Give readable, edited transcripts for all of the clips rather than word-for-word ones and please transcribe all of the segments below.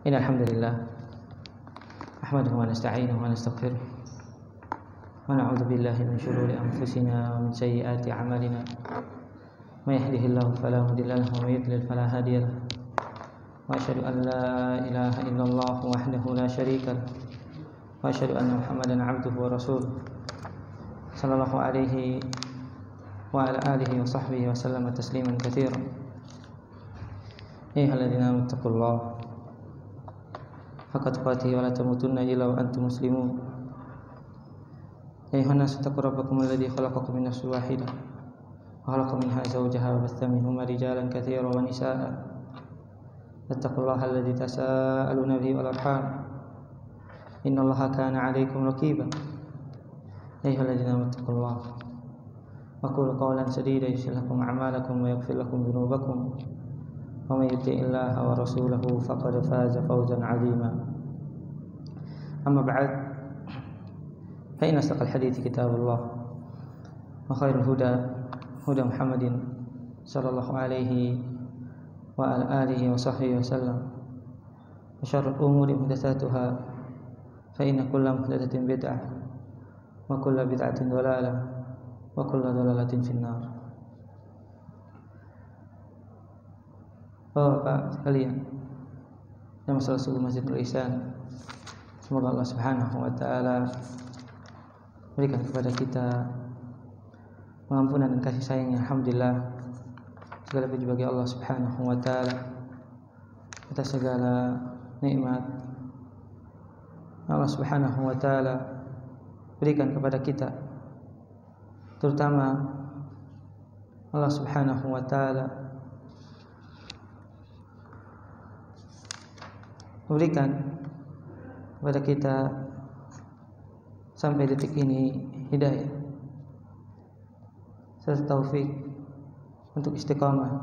Innal hamdalillah nahmaduhu wa nasta'inuhu wa nastaghfiruh wa na'udzu billahi min shururi anfusina wa min sayyiati a'malina. May yahdihillahu fala mudilla lahu wa may yudlil fala hadiya lahu. Wa asyhadu an la ilaha illallah wahdahu la syarika lahu wa asyhadu anna Muhammadan 'abduhu wa rasuluh sallallahu alaihi wa ala alihi wa sahbihi wa sallama tasliman katsiran. Ya ayyuhalladzina amanu taqullaha haqqa tuqatih wa la tamutunna illa wa antum muslimun. Ya ayyuhan nasu taqu rabbakum alladzi khalaqakum min nafsin wahidah wa khalaqa minha zawjaha wa batha minhuma rijalan katsiran wa nisaa'a. Wattaqullaha alladzi tasaaluna bihi wal arham innallaha kana 'alaykum raqiba. Ya ayyuhalladzina amanu taqullaha wa qulu qawlan sadida yuslih lakum a'malakum wa yaghfir lakum dhunubakum. Wa may yuti'illaha wa rasulahu faqad faza fawzan 'azima. Amma ba'd, fa inna asdaqal hadithi kitabullah wa khairul huda huda Muhammadin sallallahu alaihi wa ala alihi wa sahbihi wa sallam. Wa syarrul umuri muhdatsatuha fa inna kulla muhdatsatin bid'ah wa kulla bid'atin dhalalah wa kulla dhalalatin finnar. Bapak sekalian yang masalah subuh Masjidul Ihsan, semoga Allah Subhanahu wa taala berikan kepada kita pengampunan dan kasih sayang. Alhamdulillah, segala puji bagi Allah Subhanahu wa taala atas segala nikmat Allah Subhanahu wa taala berikan kepada kita, terutama Allah Subhanahu wa taala memberikan kepada kita sampai detik ini hidayah serta taufik untuk istiqamah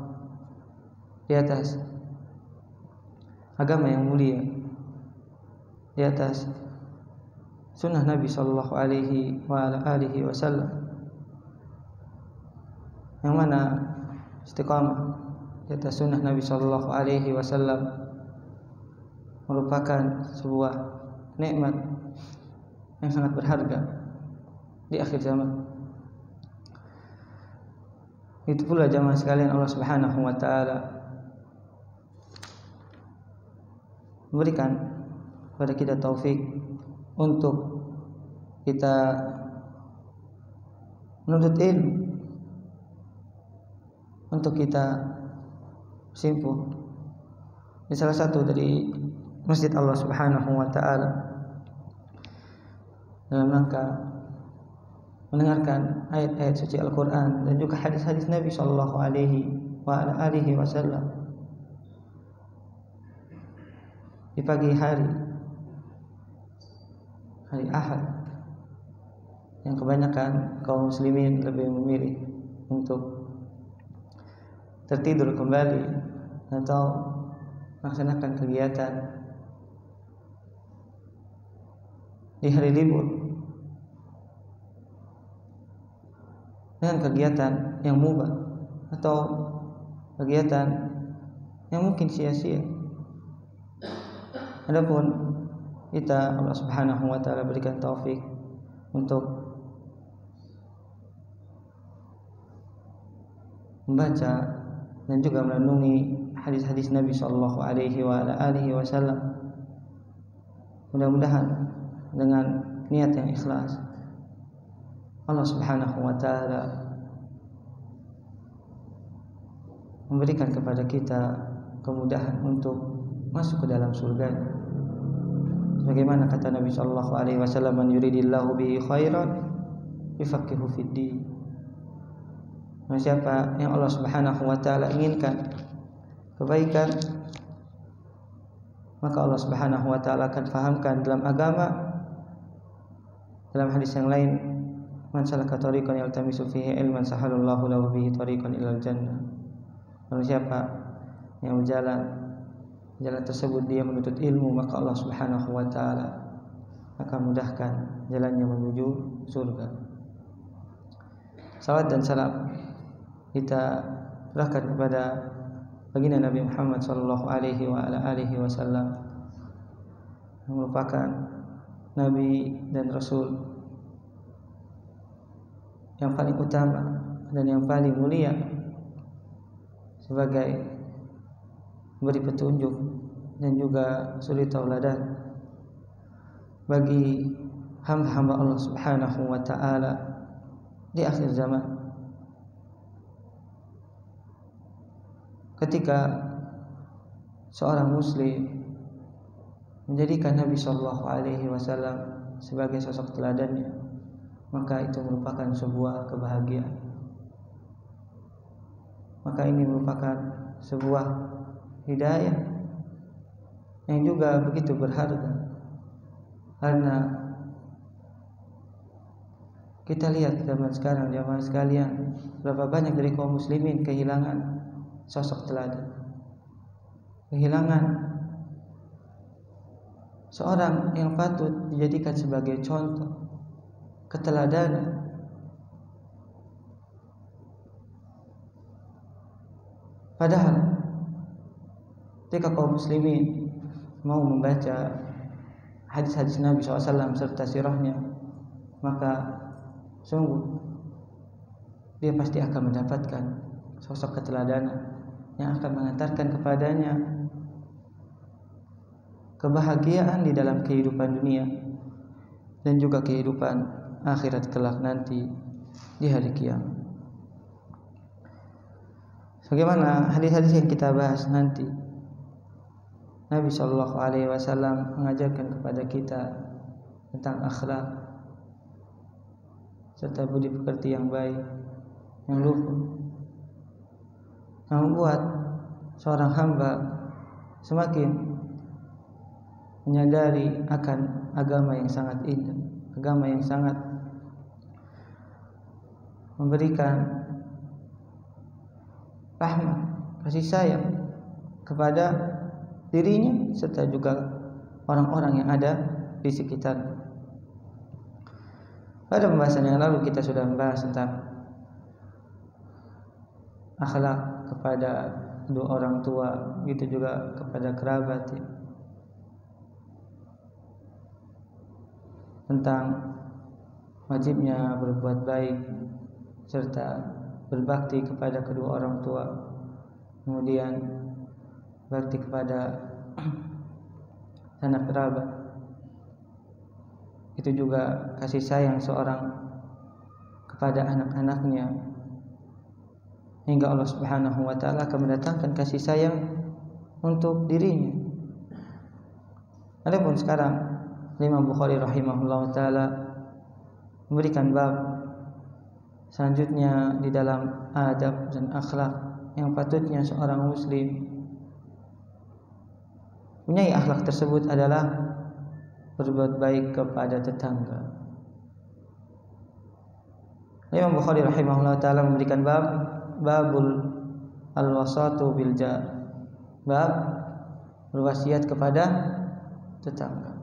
di atas agama yang mulia, di atas sunnah Nabi sallallahu alaihi wa ala alihi wasallam, yang mana istiqamah di atas sunnah Nabi sallallahu alaihi wasallam merupakan sebuah nikmat yang sangat berharga di akhir zaman. Itu pula jamaah sekalian, Allah Subhanahu wa taala memberikan kepada kita taufik untuk kita menuntut ilmu, untuk kita bersimpuh di salah satu dari masjid Allah Subhanahu wa taala dalam rangka mendengarkan ayat-ayat suci Al-Qur'an dan juga hadis-hadis Nabi sallallahu alaihi wa ala alihi wasallam di pagi hari Ahad, yang kebanyakan kaum muslimin lebih memilih untuk tertidur kembali atau melaksanakan kegiatan di hari libur dengan kegiatan yang mubah atau kegiatan yang mungkin sia-sia. Adapun kita, Allah Subhanahu wa taala berikan taufik untuk membaca dan juga merenungi hadis-hadis Nabi sallallahu alaihi wa ala alihi wasallam. Mudah-mudahan dengan niat yang ikhlas Allah Subhanahu wa taala memberikan kepada kita kemudahan untuk masuk ke dalam surga. Sebagaimana kata Nabi sallallahu alaihi wasallam, "Man yuridillahu bihi khairan yufaqihu fid din." Siapa yang Allah Subhanahu wa taala inginkan kebaikan, maka Allah Subhanahu wa taala akan fahamkan dalam agama. Dalam hadis yang lain, man salaka tariqan yaltamisu fihi ilman sahalallahu lahu bihi tariqan ilal jannah. Siapa yang berjalan jalan tersebut dia menuntut ilmu, maka Allah Subhanahu wa taala akan mudahkan jalannya menuju surga. Salawat dan salam kita serahkan kepada baginda Nabi Muhammad sallallahu alaihi wa ala alihi wasallam, yang merupakan Nabi dan Rasul yang paling utama dan yang paling mulia sebagai beri petunjuk dan juga suri tauladan bagi hamba-hamba Allah Subhanahu wa taala di akhir zaman. Ketika seorang muslim menjadikan Nabi sallallahu alaihi wasallam sebagai sosok teladannya, maka itu merupakan sebuah kebahagiaan. Maka ini merupakan sebuah hidayah yang juga begitu berharga. Karena kita lihat zaman sekarang, jamaah sekalian, berapa banyak dari kaum muslimin kehilangan sosok teladan, kehilangan seorang yang patut dijadikan sebagai contoh keteladanan. Padahal ketika kaum muslimin mau membaca hadis-hadis Nabi SAW serta sirahnya, maka sungguh dia pasti akan mendapatkan sosok keteladanan yang akan mengantarkan kepadanya kebahagiaan di dalam kehidupan dunia dan juga kehidupan akhirat kelak nanti di hari kiamat. Bagaimana hadis-hadis yang kita bahas nanti, Nabi Shallallahu Alaihi Wasallam mengajarkan kepada kita tentang akhlak serta budi pekerti yang baik, yang luhur, yang membuat seorang hamba semakin menyadari akan agama yang sangat indah, agama yang sangat memberikan rahmat, kasih sayang kepada dirinya serta juga orang-orang yang ada di sekitar. Pada pembahasan yang lalu kita sudah membahas tentang akhlak kepada kedua orang tua, gitu juga kepada kerabat, ya. Tentang wajibnya berbuat baik serta berbakti kepada kedua orang tua, kemudian bakti kepada sanak kerabat, itu juga kasih sayang seorang kepada anak-anaknya, hingga Allah Subhanahu wa taala akan mendatangkan kasih sayang untuk dirinya. Adapun sekarang Imam Bukhari rahimahullah taala memberikan bab selanjutnya di dalam adab dan akhlak yang patutnya seorang muslim punyai. Akhlak tersebut adalah berbuat baik kepada tetangga. Imam Bukhari rahimahullah taala memberikan babul al-wasatu bil jar, bab berwasiat kepada tetangga.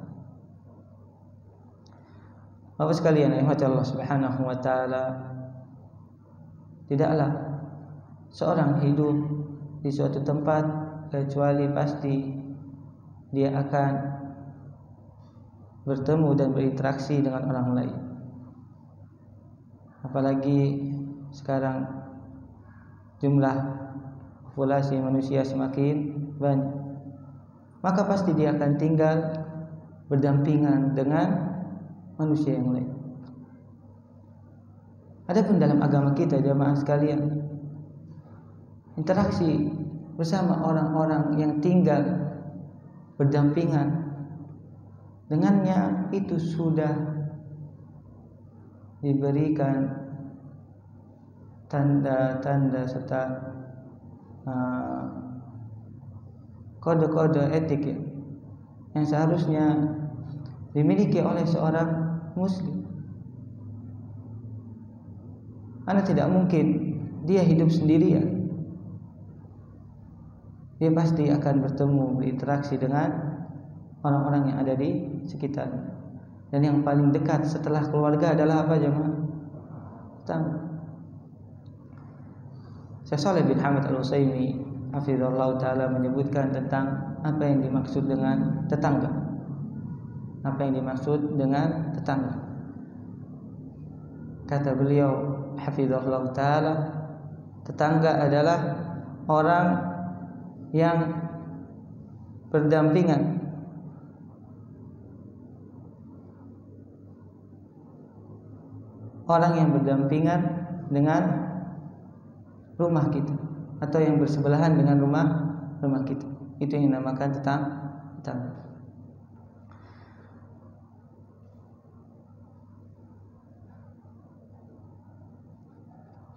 Bapak sekalian, rahmat Allah Subhanahu wa taala, tidaklah seorang hidup di suatu tempat kecuali pasti dia akan bertemu dan berinteraksi dengan orang lain. Apalagi sekarang jumlah populasi manusia semakin banyak, maka pasti dia akan tinggal berdampingan dengan manusia yang lain. Adapun dalam agama kita, jamaah sekalian, interaksi bersama orang-orang yang tinggal berdampingan dengannya itu sudah diberikan tanda-tanda serta kode-kode etik yang seharusnya dimiliki oleh seorang muslim. Karena tidak mungkin dia hidup sendirian. Dia pasti akan bertemu, berinteraksi dengan orang-orang yang ada di sekitarnya. Dan yang paling dekat setelah keluarga adalah apa, jemaah? Tetangga. Syekh Shalih bin Hamad Al-Utsaimin hafizallahu taala menyebutkan tentang apa yang dimaksud dengan tetangga. apa yang dimaksud dengan tetangga. Kata beliau hafizahullah ta'ala, tetangga adalah orang yang berdampingan dengan rumah kita atau yang bersebelahan dengan rumah kita. Itu yang dinamakan tetangga.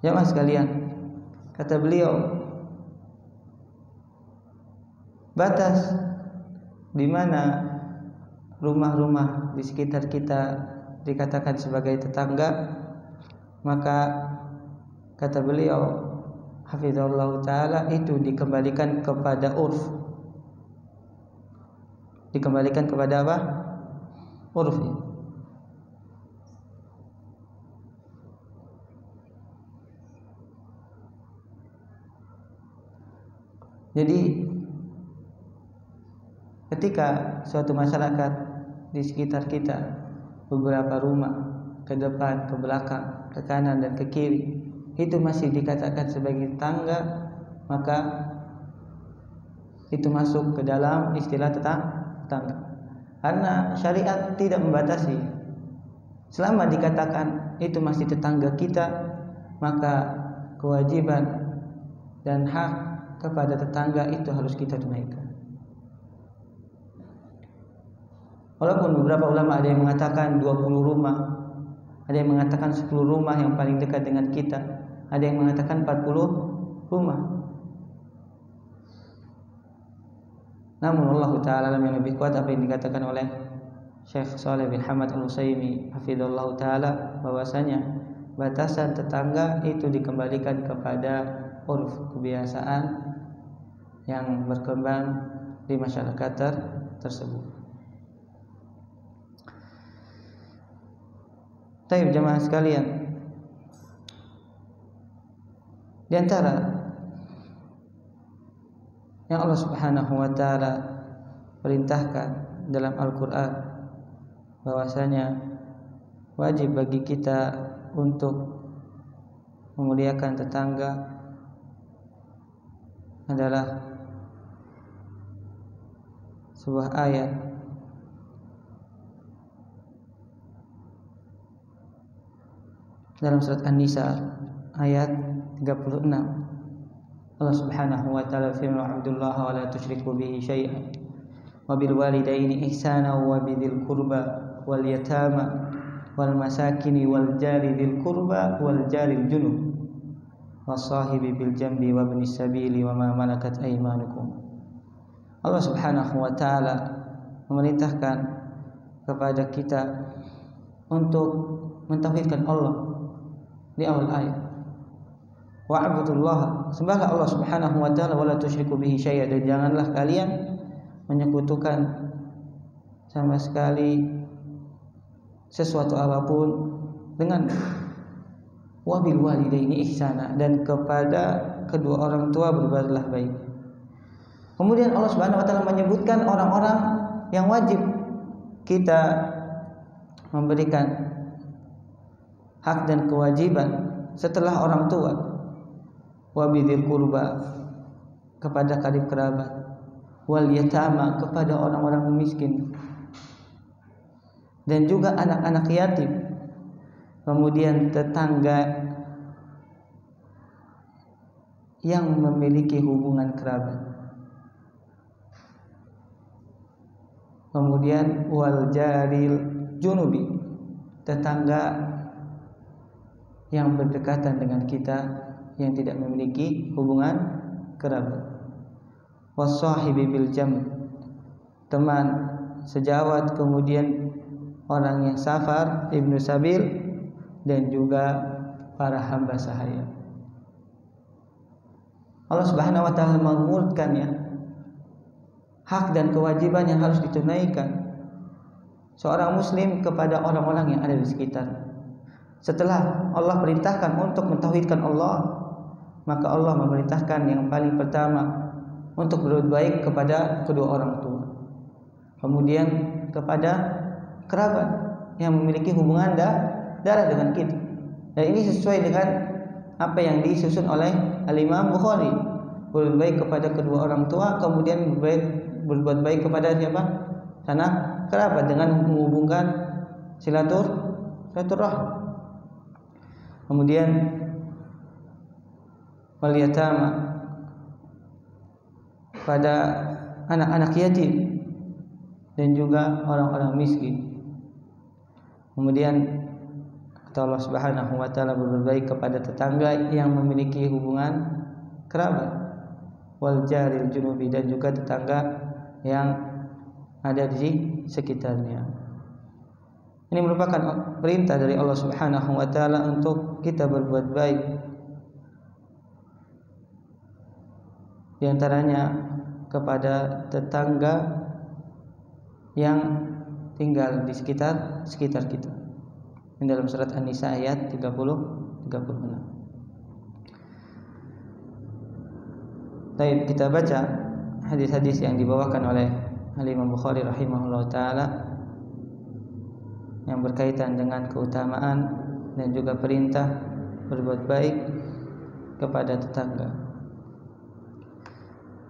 Jamaah sekalian, kata beliau, batas di mana rumah-rumah di sekitar kita dikatakan sebagai tetangga, maka kata beliau hafizahullah ta'ala, itu dikembalikan kepada urf. Dikembalikan kepada apa? Urf ya. Jadi ketika suatu masyarakat di sekitar kita, beberapa rumah ke depan, ke belakang, ke kanan dan ke kiri, itu masih dikatakan sebagai tetangga, maka itu masuk ke dalam istilah tetangga. Karena syariat tidak membatasi. Selama dikatakan itu masih tetangga kita, maka kewajiban dan hak kepada tetangga itu harus kita tunaikan. Walaupun beberapa ulama ada yang mengatakan 20 rumah, ada yang mengatakan 10 rumah yang paling dekat dengan kita, ada yang mengatakan 40 rumah. Namun Allah Ta'ala yang lebih kuat apa yang dikatakan oleh Syekh Shalih bin Hamad Al-Utsaimin hafizallahu ta'ala, bahwasanya batasan tetangga itu dikembalikan kepada urf, kebiasaan yang berkembang di masyarakat tersebut. Baik jemaah sekalian, di antara yang Allah Subhanahu wa ta'ala perintahkan dalam Al-Quran, bahwasanya wajib bagi kita untuk memuliakan tetangga adalah sebuah ayat dalam surat An-Nisa ayat 36. Allah Subhanahu wa ta'ala firman, "Wa'budullaha wa la tusyriku bihi syai'an wa bil walidaini ihsana wa bidzil qurba wal yatama wal masakini wal jari dzil qurba wal jaril junub wasahibi bil jambi wa ibnis sabili wa ma malakat aymanukum." Allah Subhanahu wa ta'ala memerintahkan kepada kita untuk mentauhidkan Allah di awal ayat. Wa'budullah, sembahlah Allah Subhanahu wa ta'ala wa la tusyriku bihi syai'an, dan janganlah kalian menyekutukan sama sekali sesuatu apapun dengan wabil walidaini ihsana, dan kepada kedua orang tua berbuatlah baik. Kemudian Allah Subhanahu wa ta'ala menyebutkan orang-orang yang wajib kita memberikan hak dan kewajiban setelah orang tua. Wabidzil qurba, kepada karib kerabat, wal yatama, kepada orang-orang miskin, dan juga anak-anak yatim. Kemudian tetangga yang memiliki hubungan kerabat. Kemudian wal jaril junubi, tetangga yang berdekatan dengan kita yang tidak memiliki hubungan kerabat. Wasahibi bil jam, teman sejawat, kemudian orang yang safar, ibnu sabil, dan juga para hamba sahaya. Allah Subhanahu wa ta'ala mengurutkannya hak dan kewajiban yang harus ditunaikan seorang muslim kepada orang-orang yang ada di sekitar. Setelah Allah perintahkan untuk mentauhidkan Allah, maka Allah memerintahkan yang paling pertama untuk berbuat baik kepada kedua orang tua, kemudian kepada kerabat yang memiliki hubungan darah dengan kita. Dan ini sesuai dengan apa yang disusun oleh Al-Imam Bukhari. Berbuat baik kepada kedua orang tua, kemudian berbuat baik kepada siapa? Sanak kerabat dengan menghubungkan silaturahim. Kemudian wal yatama, pada anak-anak yatim dan juga orang-orang miskin. Kemudian kata Allah Subhanahu wa taala, berbuat baik kepada tetangga yang memiliki hubungan kerabat, wal jaril junubi, dan juga tetangga yang ada di sekitarnya. Ini merupakan perintah dari Allah Subhanahu wa taala untuk kita berbuat baik. Di antaranya kepada tetangga yang tinggal di sekitar kita. Ini dalam surat An-Nisa ayat 30-36. Baik, kita baca hadis-hadis yang dibawakan oleh Al-Imam Bukhari rahimahullah ta'ala yang berkaitan dengan keutamaan dan juga perintah berbuat baik kepada tetangga.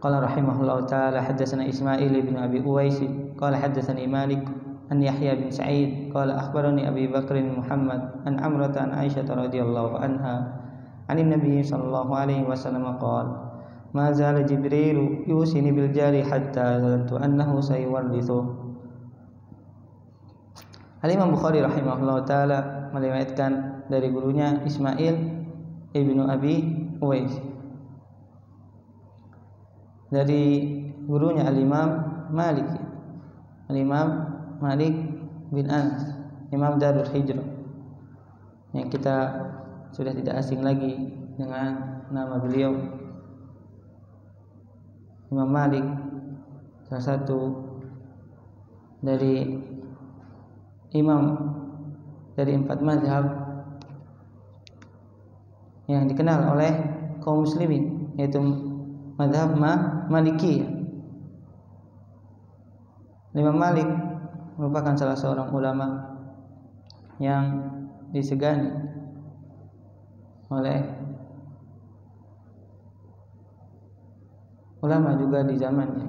Qala rahimahullah ta'ala haddatsana Ismail bin Abi Uwais qala haddatsani Malik an Yahya bin Sa'id qala akhbarani Abi Bakr Muhammad an Amrah an Aisyah radhiyallahu anha anin Nabi sallallahu alaihi wasallam qala ma zala Jibril yusini bil jari hatta zanantu annahu sayuwarrithu. Al-Imam Bukhari rahimahullah ta'ala meriwayatkan dari gurunya Ismail ibnu Abi Uwais, dari gurunya Al-Imam Malik, Al-Imam Malik bin Anas, Imam Darul Hijrah, yang kita sudah tidak asing lagi dengan nama beliau. Imam Malik salah satu dari imam dari 4 mazhab yang dikenal oleh kaum muslimin, yaitu mazhab Malikiyah. Imam Malik merupakan salah seorang ulama yang disegani oleh ulama juga di zamannya.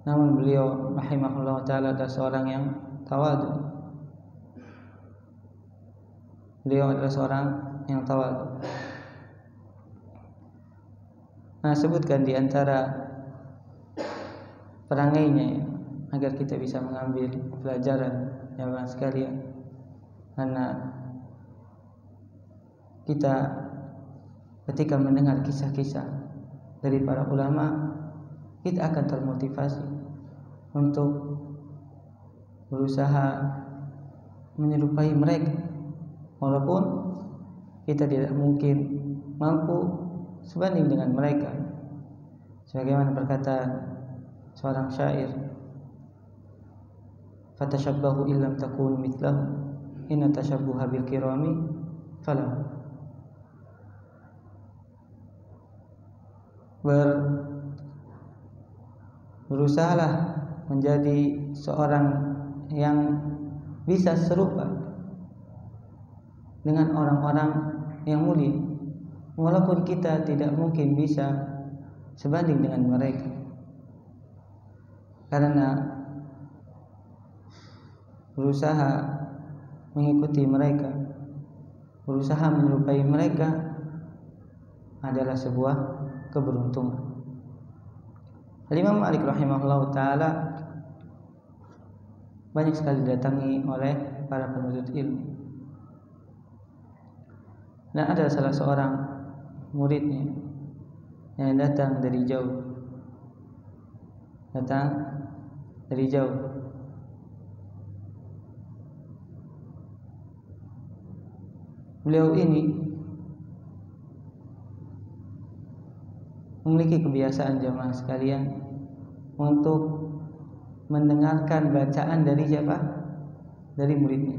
Namun beliau rahimahullah ta'ala adalah seorang yang tawadhu. Beliau adalah seorang yang tawadhu. Nah, sebutkan di antara perangainya agar kita bisa mengambil pelajaran jamaah sekalian, karena kita ketika mendengar kisah-kisah dari para ulama, kita akan termotivasi untuk berusaha menyerupai mereka, walaupun kita tidak mungkin mampu sebanding dengan mereka. Sebagaimana perkataan seorang syair, fatashabbahu illam takunu mithlahu inna tashabbuha bil kirami falah. Berusahalah menjadi seorang yang bisa serupa dengan orang-orang yang mulia, walaupun kita tidak mungkin bisa sebanding dengan mereka, karena berusaha mengikuti mereka, berusaha menyerupai mereka adalah sebuah keberuntungan. Al-Imam Malik rahimahullah ta'ala banyak sekali didatangi oleh para penuntut ilmu, dan ada salah seorang muridnya yang datang dari jauh. Beliau ini memiliki kebiasaan jamaah sekalian untuk mendengarkan bacaan dari siapa? Dari muridnya.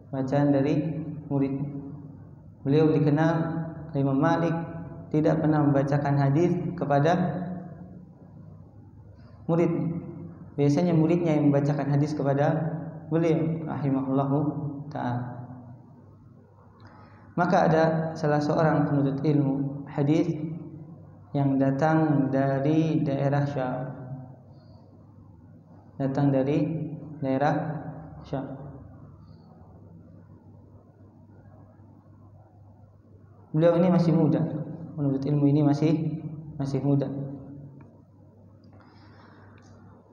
Bacaan dari muridnya. Beliau dikenal Imam Malik tidak pernah membacakan hadis kepada muridnya. biasanya muridnya yang membacakan hadis kepada beliau rahimahullahu ta'ala. Maka ada salah seorang penuntut ilmu hadis yang datang dari daerah Syam. Beliau ini masih muda, penuntut ilmu ini masih muda.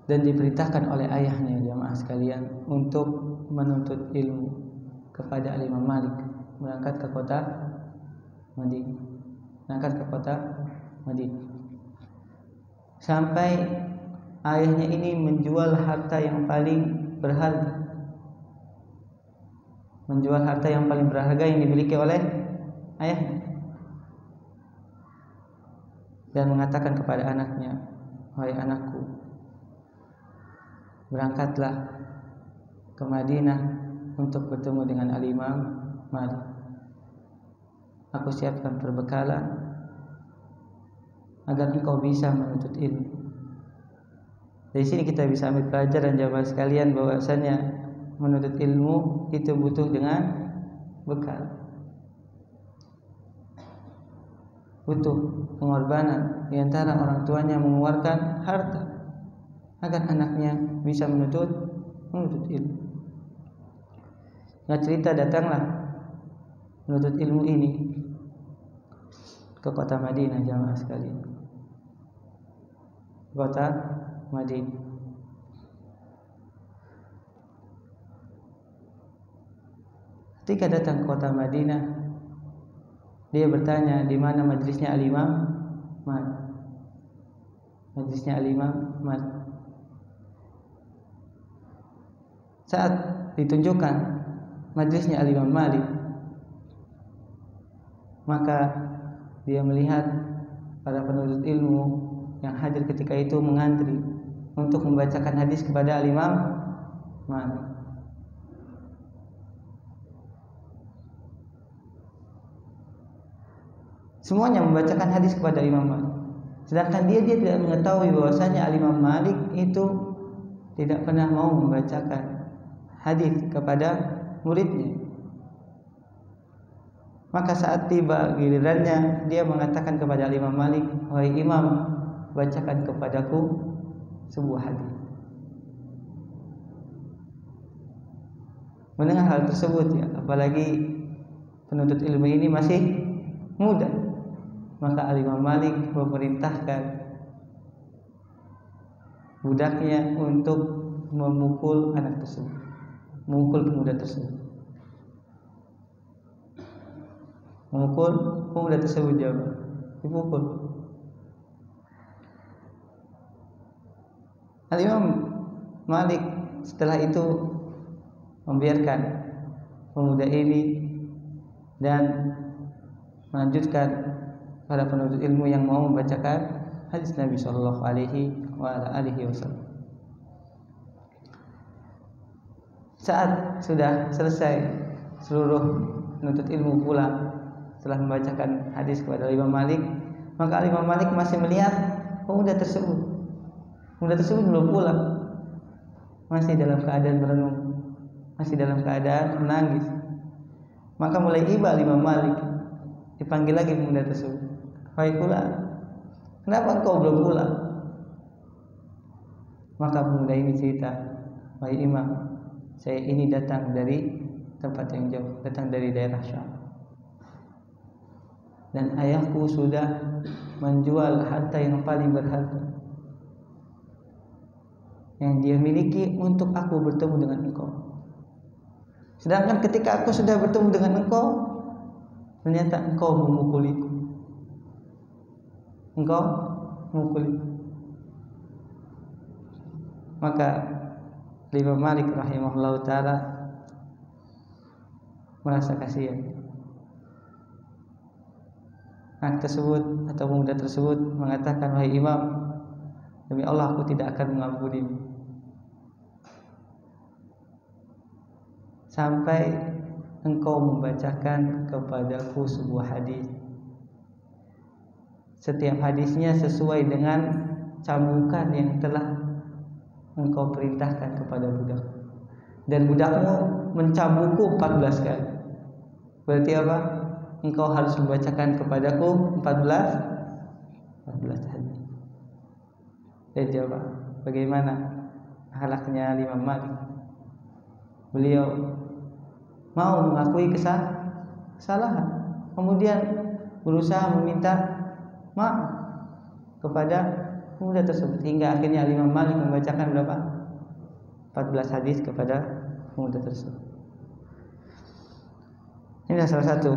Dan diperintahkan oleh ayahnya, jamaah sekalian, untuk menuntut ilmu kepada Imam Malik, berangkat ke kota Madinah. Sampai ayahnya ini menjual harta yang paling berharga. Yang dimiliki oleh ayahnya. Dan mengatakan kepada anaknya, "Wahai anakku, berangkatlah ke Madinah untuk bertemu dengan Al-Imam Malik. Aku siapkan perbekalan agar engkau bisa menuntut ilmu." Dari sini kita bisa ambil pelajaran jamaah sekalian bahwasanya menuntut ilmu itu butuh dengan bekal. Butuh pengorbanan di antara orang tuanya mengeluarkan harta agar anaknya bisa menuntut ilmu. Nah, cerita datanglah menuntut ilmu ini ke kota Madinah, jamaah sekalian. Kota Madinah. Ketika datang ke kota Madinah, dia bertanya di mana majelisnya Al-Imam Malik. Saat ditunjukkan majelisnya Al-Imam Malik, maka dia melihat para penuntut ilmu yang hadir ketika itu mengantri untuk membacakan hadis kepada Al-Imam Malik. Semuanya membacakan hadis kepada Imam Malik. Sedangkan dia tidak mengetahui bahwasanya Al-Imam Malik itu tidak pernah mau membacakan hadis kepada muridnya. Maka saat tiba gilirannya, dia mengatakan kepada Imam Malik, "Wahai Imam, bacakan kepadaku sebuah hadis." Mendengar hal tersebut, ya, apalagi penuntut ilmu ini masih muda, maka Imam Malik memerintahkan budaknya untuk memukul pemuda tersebut. Dipukul. Al-Imam Malik setelah itu membiarkan pemuda ini dan melanjutkan para penuntut ilmu yang mau membacakan hadis Nabi Shallallahu Alaihi Wasallam. Saat sudah selesai seluruh penuntut ilmu pulang setelah membacakan hadis kepada Imam Malik, maka Imam Malik masih melihat pemuda tersebut. Pemuda tersebut belum pulang, masih dalam keadaan merenung, masih dalam keadaan menangis. Maka mulai iba Imam Malik, dipanggil lagi pemuda tersebut, "Wahai fulan, kenapa engkau belum pulang?" Maka pemuda ini cerita, "Wahai Imam, saya ini datang dari tempat yang jauh, datang dari daerah Syam. Dan ayahku sudah menjual harta yang paling berharga yang dia miliki untuk aku bertemu dengan engkau. Sedangkan ketika aku sudah bertemu dengan engkau, ternyata engkau memukuliku. Maka Imam Malik rahimahullah ta'ala merasa kasihan. Anak tersebut atau pemuda tersebut mengatakan, "Wahai Imam, demi Allah aku tidak akan mengampunimu sampai engkau membacakan kepadaku sebuah hadis. Setiap hadisnya sesuai dengan cambukan yang telah engkau perintahkan kepada budak, dan budakmu mencambukku 14 kali. Berarti apa? Engkau harus membacakan kepadaku 14 hadis. Dan jawab, bagaimana akhlaknya Imam Malik? Beliau mau mengakui kesalahan, kemudian berusaha meminta maaf kepada pemuda tersebut, hingga akhirnya Imam Malik membacakan berapa? 14 hadis kepada pemuda tersebut. Ini adalah salah satu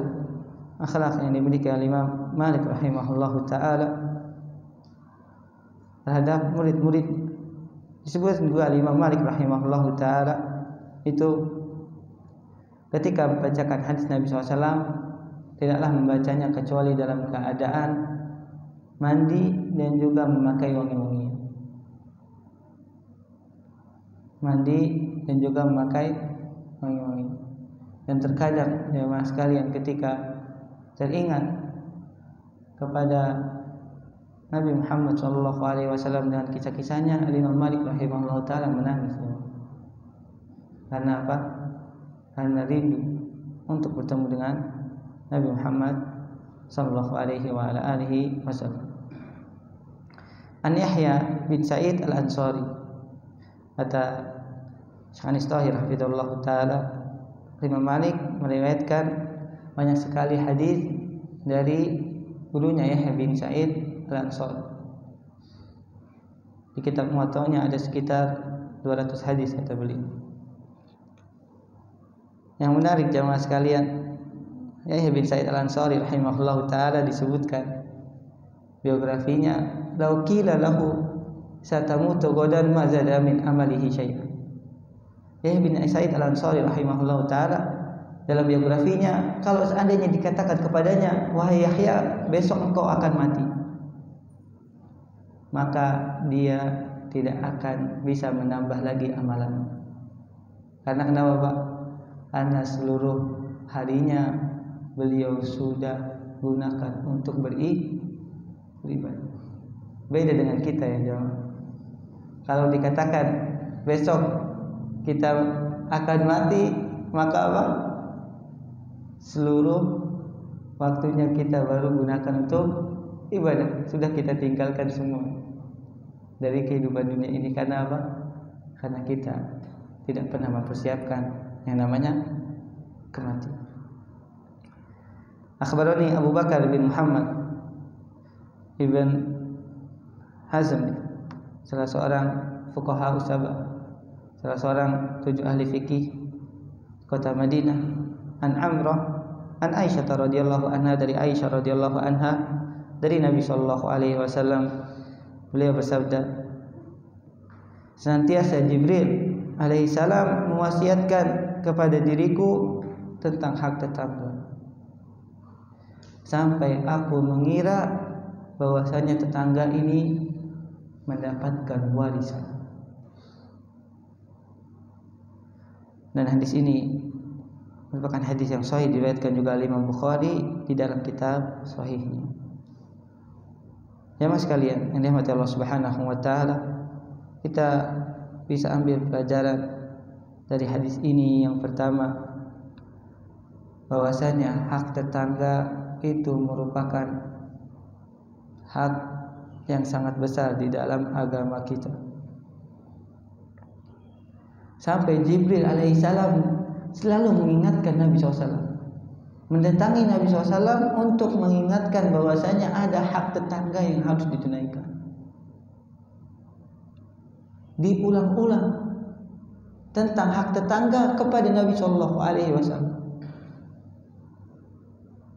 akhlak yang dimiliki oleh Imam Malik rahimahullahu taala terhadap murid-murid. Disebut juga Imam Malik rahimahullahu taala itu ketika membacakan hadis Nabi SAW tidaklah membacanya kecuali dalam keadaan mandi dan juga memakai wangi-wangian. Mandi dan juga memakai wangi-wangian. Dan terkadang jemaah sekalian, ketika teringat kepada Nabi Muhammad SAW dengan kisah-kisahnya, Imam Malik rahimahullah taala menangis. Karena apa? Karena rindu untuk bertemu dengan Nabi Muhammad sallallahu alaihi wa ala alihi wasallam. An Yahya bin Sa'id Al-Ansari kata Syekh Tahir hafizallahu taala, Imam Malik meriwayatkan banyak sekali hadis dari gurunya Yahya bin Sa'id Al-Ansari. Di kitab Muwatta'nya ada sekitar 200 hadis kata beliau. Yang menarik jemaah sekalian, Yahya bin Sa'id Al-Ansari rahimahullahu taala disebutkan biografinya, "Lau qila lahu satamutu ghadan ma zada min amalihi syai'an." Yahya bin Sa'id Al-Ansari rahimahullahu taala dalam biografinya, kalau seandainya dikatakan kepadanya, "Wahai Yahya, besok engkau akan mati," maka dia tidak akan bisa menambah lagi amalan. Karena kenapa, Pak? Karena seluruh harinya beliau sudah gunakan untuk beribadah. Beda dengan kita ya jemaah. Kalau dikatakan besok kita akan mati, maka apa? Seluruh waktunya kita baru gunakan untuk ibadah. Sudah kita tinggalkan semua dari kehidupan dunia ini. Karena apa? Karena kita tidak pernah mempersiapkan yang namanya kematian. Akhbarani Abu Bakar bin Muhammad ibn Hazm, salah seorang fuqaha sab'ah, salah seorang 7 ahli fikih kota Madinah, an Amrah an Aisyah radhiyallahu anha, dari Aisyah radhiyallahu anha dari Nabi sallallahu alaihi wasallam, beliau bersabda, senantiasa Jibril alaihi salam mewasiatkan kepada diriku tentang hak tetangga, sampai aku mengira bahwasanya tetangga ini mendapatkan warisan. Dan hadis ini merupakan hadis yang sahih, diriwayatkan juga oleh Imam Bukhari di dalam kitab sahihnya. Jemaah sekalian yang dirahmati Allah Subhanahu wa taala, kita bisa ambil pelajaran dari hadis ini. Yang pertama, bahwasanya hak tetangga itu merupakan hak yang sangat besar di dalam agama kita. Sampai Jibril alaihissalam selalu mengingatkan Nabi SAW, mendatangi Nabi SAW untuk mengingatkan bahwasanya ada hak tetangga yang harus ditunaikan. Diulang-ulang tentang hak tetangga kepada Nabi SAW.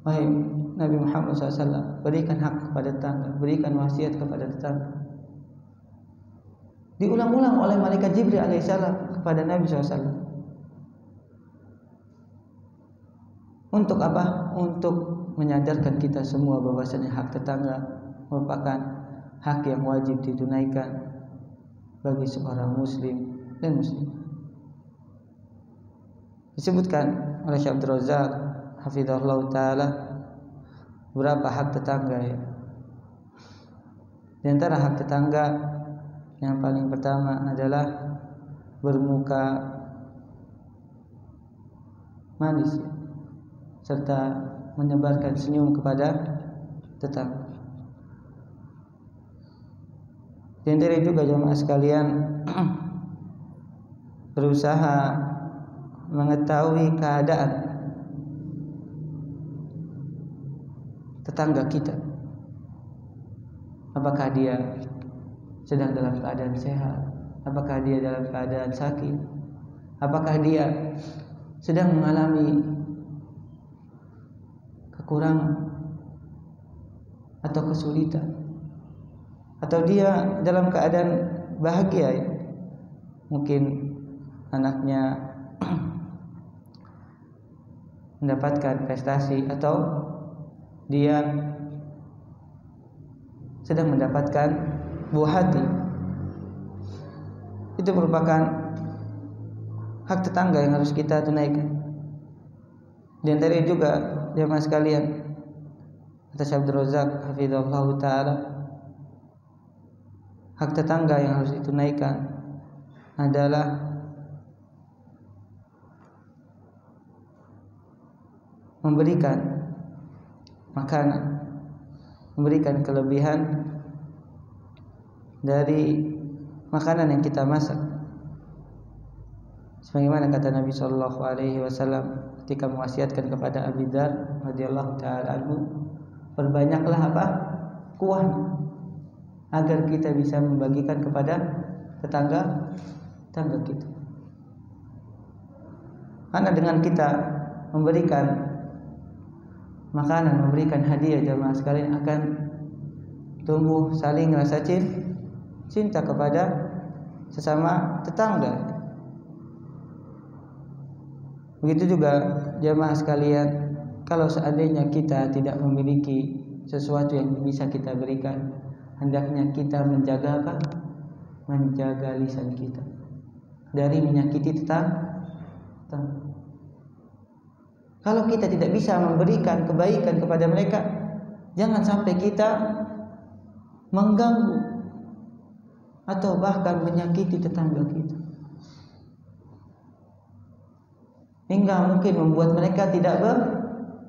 Wahai Nabi Muhammad SAW, berikan hak kepada tetangga, berikan wasiat kepada tetangga. Diulang-ulang oleh malaikat Jibril alaihissalam kepada Nabi SAW. Untuk apa? Untuk menyadarkan kita semua bahwasanya hak tetangga merupakan hak yang wajib ditunaikan bagi seorang muslim dan muslim. Disebutkan oleh Syekh Abdul Razak hafizahullah taala beberapa hak tetangga ya. Di antara hak tetangga Yang paling pertama adalah bermuka manis serta menyebarkan senyum kepada tetangga. Dan dari juga jemaah sekalian berusaha mengetahui keadaan tetangga kita. Apakah dia sedang dalam keadaan sehat? Apakah dia dalam keadaan sakit? Apakah dia sedang mengalami kekurangan atau kesulitan? Atau dia dalam keadaan bahagia? Mungkin anaknya mendapatkan prestasi, atau dia sedang mendapatkan buah hati. Itu merupakan hak tetangga yang harus kita tunaikan. Dan dari juga jemaah sekalian, kata Syekh Abdul Razak hafizahullah taala, hak tetangga yang harus ditunaikan adalah memberikan makanan, memberikan kelebihan dari makanan yang kita masak. Sebagaimana kata Nabi sallallahu alaihi wasallam ketika mewasiatkan kepada Abi Dzar radhiyallahu taala anhu, perbanyaklah apa? Kuah, agar kita bisa membagikan kepada tetangga kita. Karena dengan kita memberikan makanan, memberikan hadiah, jemaah sekalian, akan tumbuh saling rasa cinta kepada sesama tetangga. Begitu juga jemaah sekalian, kalau seandainya kita tidak memiliki sesuatu yang bisa kita berikan, hendaknya kita menjaga apa? Menjaga lisan kita dari menyakiti tetangga. Kalau kita tidak bisa memberikan kebaikan kepada mereka, jangan sampai kita mengganggu atau bahkan menyakiti tetangga kita, hingga mungkin membuat mereka tidak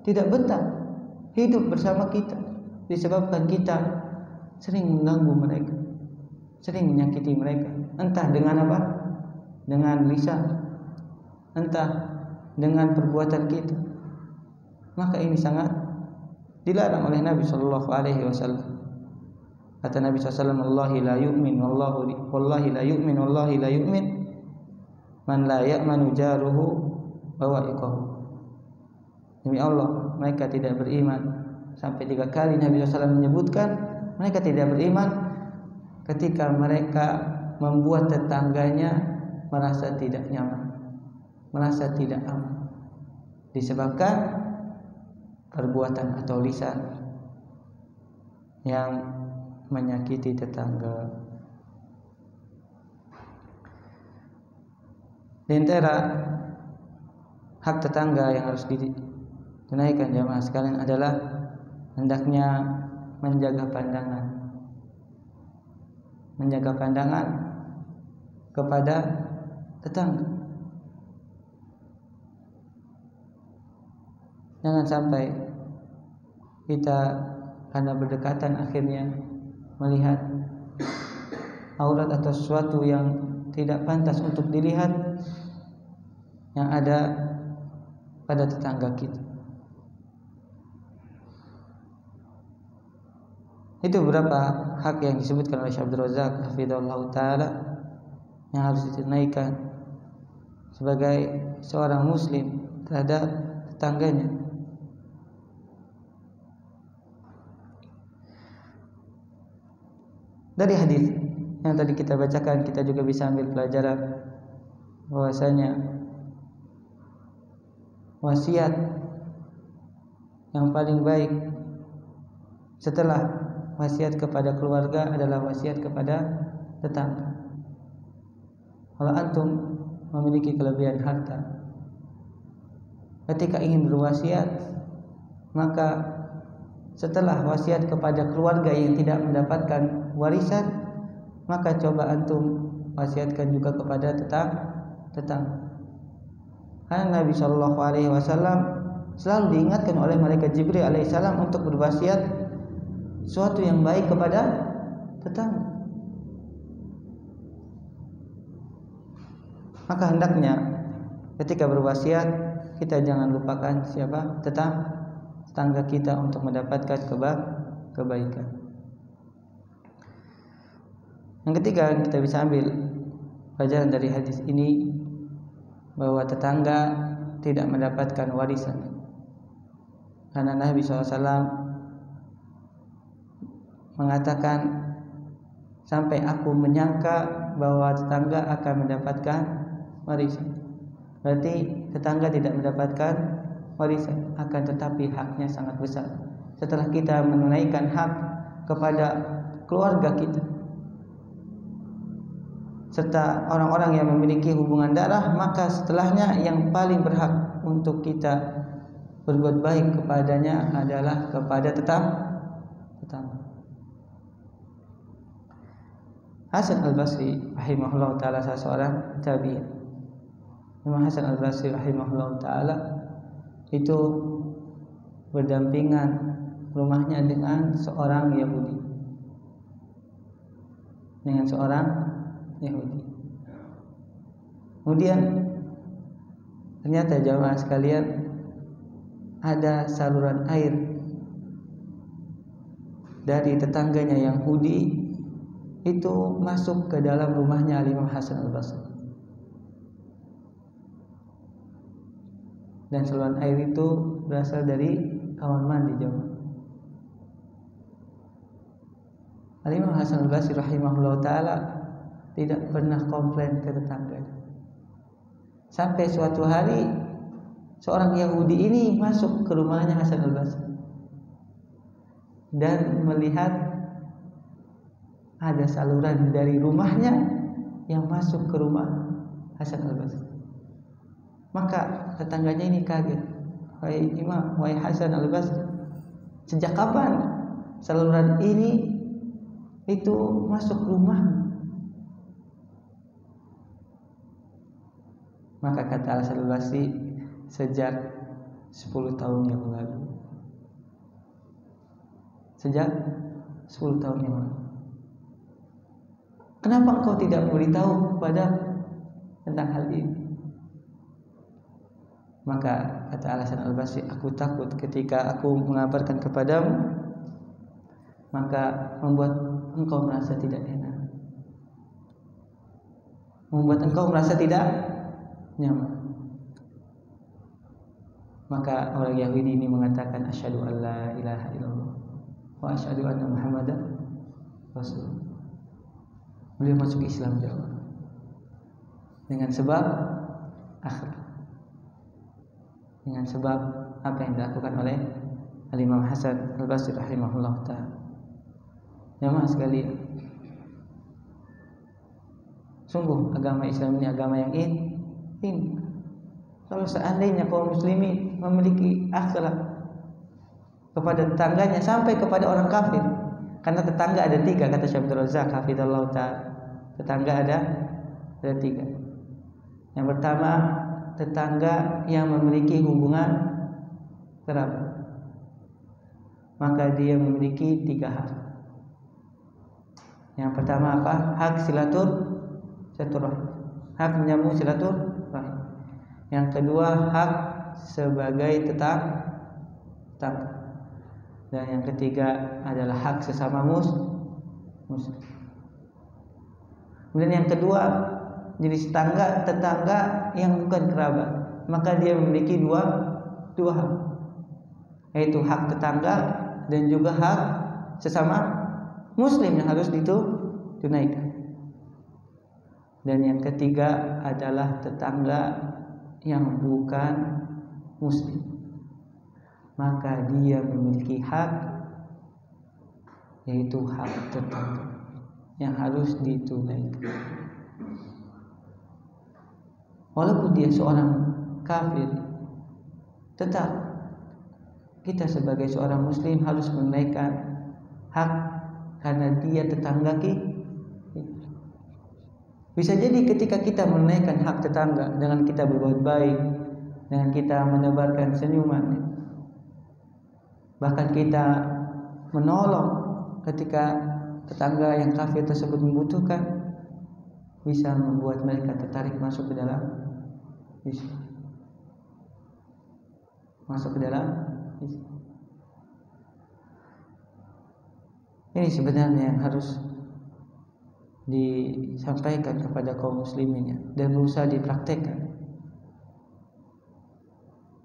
betah hidup bersama kita, disebabkan kita sering mengganggu mereka, sering menyakiti mereka, entah dengan apa? Dengan lisan, entah dengan perbuatan kita. Maka ini sangat dilarang oleh Nabi sallallahu alaihi wasallam. Kata Nabi sallallahu alaihi wasallam, "Wallahi la yu'min, wallahi la yu'min, wallahi la yu'min man la ya'manu jaruhu wa wa'iqahu." Demi Allah, mereka tidak beriman. Sampai 3 kali Nabi sallallahu alaihi wasallam menyebutkan mereka tidak beriman ketika mereka membuat tetangganya merasa tidak nyaman, merasa tidak aman, disebabkan perbuatan atau lisan yang menyakiti tetangga. Di antara hak tetangga yang harus ditunaikan jemaah sekalian adalah hendaknya menjaga pandangan kepada tetangga. Jangan sampai kita karena berdekatan akhirnya melihat aurat atau sesuatu yang tidak pantas untuk dilihat yang ada pada tetangga kita. Itu beberapa hak yang disebutkan oleh Syekh Abdul Razak hafizahullah taala yang harus ditunaikan sebagai seorang muslim terhadap tetangganya. Dari hadis yang tadi kita bacakan, kita juga bisa ambil pelajaran bahwasanya wasiat yang paling baik setelah wasiat kepada keluarga adalah wasiat kepada tetangga. Kalau antum memiliki kelebihan harta, ketika ingin berwasiat, maka setelah wasiat kepada keluarga yang tidak mendapatkan warisan, maka coba antum wasiatkan juga kepada tetangga. Karena Nabi Shallallahu Alaihi Wasallam selalu diingatkan oleh malaikat Jibril alaihissalam untuk berwasiat suatu yang baik kepada tetangga. Maka hendaknya ketika berwasiat kita jangan lupakan siapa tetangga kita untuk mendapatkan kebaikan. Yang ketiga kita bisa ambil pelajaran dari hadis ini bahwa tetangga tidak mendapatkan warisan. Karena Nabi SAW mengatakan sampai aku menyangka bahwa tetangga akan mendapatkan warisan. Berarti tetangga tidak mendapatkan warisan, akan tetapi haknya sangat besar. Setelah kita menunaikan hak kepada keluarga kita serta orang-orang yang memiliki hubungan darah, maka setelahnya yang paling berhak untuk kita berbuat baik kepadanya adalah kepada tetangga. Hasan Al-Basri rahimahullah ta'ala salah seorang tabi'in. Imam Hasan Al-Basri rahimahullah ta'ala itu berdampingan rumahnya dengan seorang Yahudi. Kemudian ternyata jamaah sekalian, ada saluran air dari tetangganya Yahudi itu masuk ke dalam rumahnya Imam Hasan Al-Basri. Dan saluran air itu berasal dari kamar mandi jamaah. Imam Hasan Al-Basri rahimahullah ta'ala tidak pernah komplain ke tetangga. Sampai suatu hari seorang Yahudi ini masuk ke rumahnya Hasan Al-Basri dan melihat ada saluran dari rumahnya yang masuk ke rumah Hasan Al-Basri. Maka tetangganya ini kaget. Wahai Hasan Al-Basri, sejak kapan saluran ini itu masuk rumah? Maka kata Hasan Al-Basri, sejak 10 tahun yang lalu. Sejak 10 tahun yang lalu. Kenapa engkau tidak memberitahu kepada tentang hal ini? Maka kata Hasan Al-Basri, aku takut ketika aku mengabarkan kepadamu, maka membuat engkau merasa tidak enak, membuat engkau merasa tidak nyaman. Maka orang Yahudi ini mengatakan, asyhadu an la ilaha illallah wa asyhadu anna Muhammadan Rasulullah. Beliau masuk Islam jawab dengan sebab akhlak, dengan sebab apa yang dilakukan oleh Imam Hasan Al-Basri rahimahullah ta'ala. Jamaah sekalian, sungguh agama Islam ini agama yang indah. Kalau seandainya kaum muslimin memiliki akhlak kepada tetangganya sampai kepada orang kafir, karena tetangga ada 3 kata Syekh Abdul Razak hafizallahu ta'ala. Tetangga ada 3. Yang pertama, tetangga yang memiliki hubungan kerabat, maka dia memiliki 3 hak. Yang pertama apa? Hak silaturahim, hak menyambung silaturahim. Yang kedua, hak sebagai tetangga. Dan yang ketiga adalah hak sesama muslim. Kemudian yang kedua, jenis tetangga yang bukan kerabat, maka dia memiliki dua hak, yaitu hak tetangga dan juga hak sesama muslim yang harus ditunaikan. Dan yang ketiga adalah tetangga yang bukan muslim, maka dia memiliki hak, yaitu hak tetangga yang harus ditunaikan. Walaupun dia seorang kafir, tetap kita sebagai seorang muslim harus menunaikan hak, karena dia tetangga kita. Bisa jadi ketika kita menunaikan hak tetangga dengan kita berbuat baik, dengan kita menebarkan senyuman, bahkan kita menolong ketika tetangga yang kafir tersebut membutuhkan, bisa membuat mereka tertarik masuk ke dalam Islam. Masuk ke dalam Islam. Ini sebenarnya yang harus disampaikan kepada kaum muslimin ya, dan berusaha dipraktekkan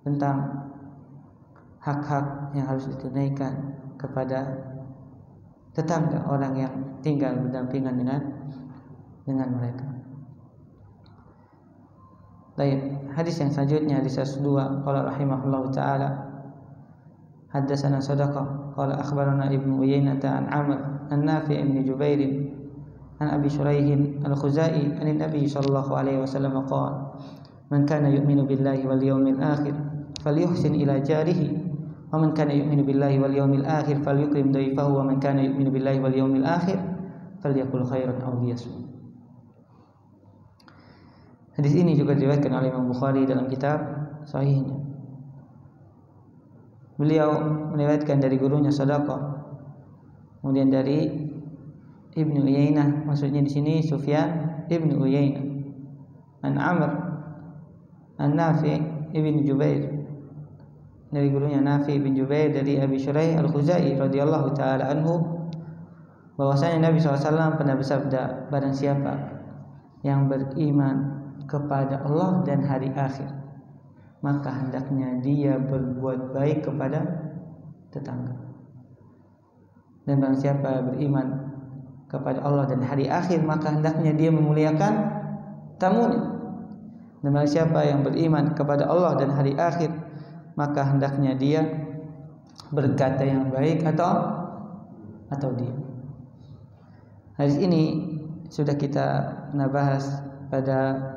tentang hak-hak yang harus ditunaikan kepada tetangga, orang yang tinggal berdampingan dengan mereka. Baik, hadis yang selanjutnya hadis 102, qala rahimahullahu taala haddatsana Sadaqah qala akhbarana Ibnu Uyainah an Amr an Nafi' bin Jubair an Abi Shuraih al-Khuzai an Nabi sallallahu alaihi wasallam qala man kana yu'minu billahi wal yawmil akhir falyuhsin ila jarihi wa man kana yu'minu billahi wal yawmil akhir falyukrim dayfahu wa man kana yu'minu billahi wal yawmil akhir falyakul khairan aw liyasmut. Hadis ini juga diriwayatkan oleh Imam Bukhari dalam kitab sahihnya. Beliau meriwayatkan dari gurunya Sadaqah, kemudian dari Ibnu Uyainah, maksudnya di sini Sufyan Ibnu Uyainah, an Amr an Nafi' ibn Jubair, dari gurunya Nafi' bin Jubair dari Abi Shuraih al-Khuzai radhiyallahu taala anhu, bahwasanya Nabi SAW pernah bersabda, barang siapa yang beriman kepada Allah dan hari akhir, maka hendaknya dia berbuat baik kepada tetangga. Dan barang siapa beriman kepada Allah dan hari akhir, maka hendaknya dia memuliakan tamunya. Dan barang siapa yang beriman kepada Allah dan hari akhir, maka hendaknya dia berkata yang baik atau dia. Hadis ini sudah kita pernah bahas pada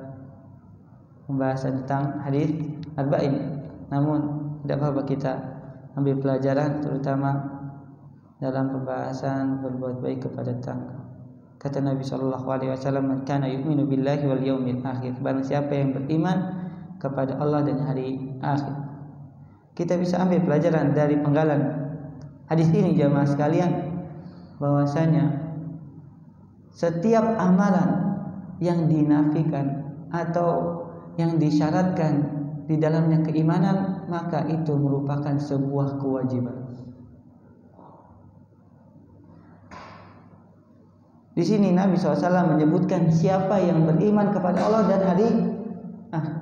pembahasan tentang hadis arba'in. Namun tidak apa-apa kita ambil pelajaran, terutama dalam pembahasan berbuat baik kepada tetangga. Kata Nabi sallallahu alaihi wasallam, "Man kana yu'minu billahi wal yawmil akhir." Barang siapa yang beriman kepada Allah dan hari akhir. Kita bisa ambil pelajaran dari penggalan hadis ini jamaah sekalian, bahwasanya setiap amalan yang dinafikan atau yang disyaratkan di dalamnya keimanan, maka itu merupakan sebuah kewajiban. Di sini Nabi SAW menyebutkan siapa yang beriman kepada Allah dan hari akhir.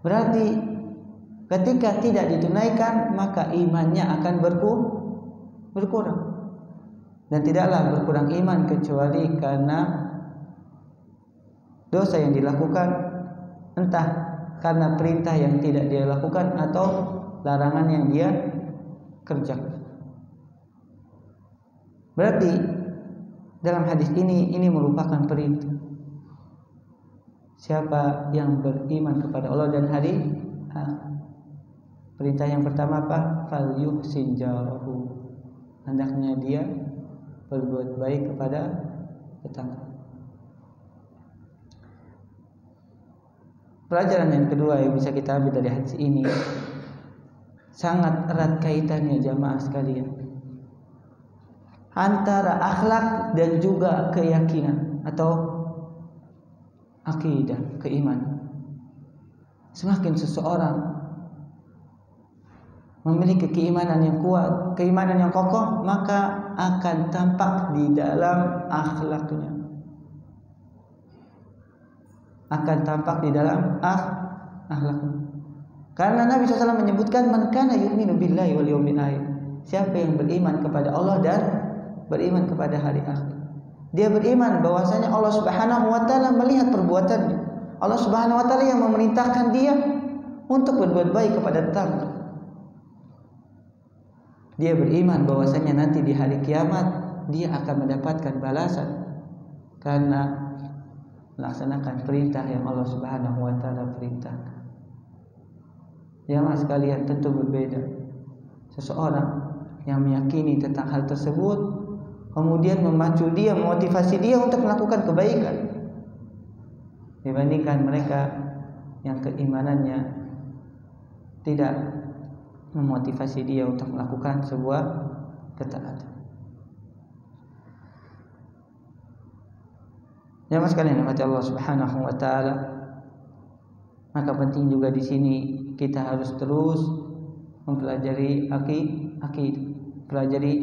Berarti ketika tidak ditunaikan, maka imannya akan berkurang. Dan tidaklah berkurang iman kecuali karena dosa yang dilakukan, entah karena perintah yang tidak dia lakukan atau larangan yang dia kerjakan. Berarti dalam hadis ini merupakan perintah. Siapa yang beriman kepada Allah dan hari akhir, perintah yang pertama apa? Falyuhsin jarahu, hendaknya dia berbuat baik kepada tetangga. Pelajaran yang kedua yang bisa kita ambil dari hadis ini, sangat erat kaitannya jamaah sekalian, antara akhlak dan juga keyakinan atau akidah, keimanan. Semakin seseorang memiliki keimanan yang kuat, keimanan yang kokoh, maka akan tampak di dalam akhlaknya. Akan tampak di dalam akhlaknya. Karena Nabi SAW menyebutkan, man kana yu'minu billahi wal yawmil akhir. Siapa yang beriman kepada Allah dan beriman kepada hari akhir, dia beriman bahwasanya Allah Subhanahu wa taala melihat perbuatannya. Allah Subhanahu wa taala yang memerintahkan dia untuk berbuat baik kepada tetangga. Dia beriman bahwasanya nanti di hari kiamat dia akan mendapatkan balasan karena melaksanakan perintah yang Allah Subhanahu wa taala perintahkan. Jamaah sekalian, tentu berbeda seseorang yang meyakini tentang hal tersebut, kemudian memacu dia, memotivasi dia untuk melakukan kebaikan, dibandingkan mereka yang keimanannya tidak memotivasi dia untuk melakukan sebuah ketaatan. Jamaah sekalian yang dirahmati Allah Subhanahu wa taala, maka penting juga di sini kita harus terus mempelajari akidah, pelajari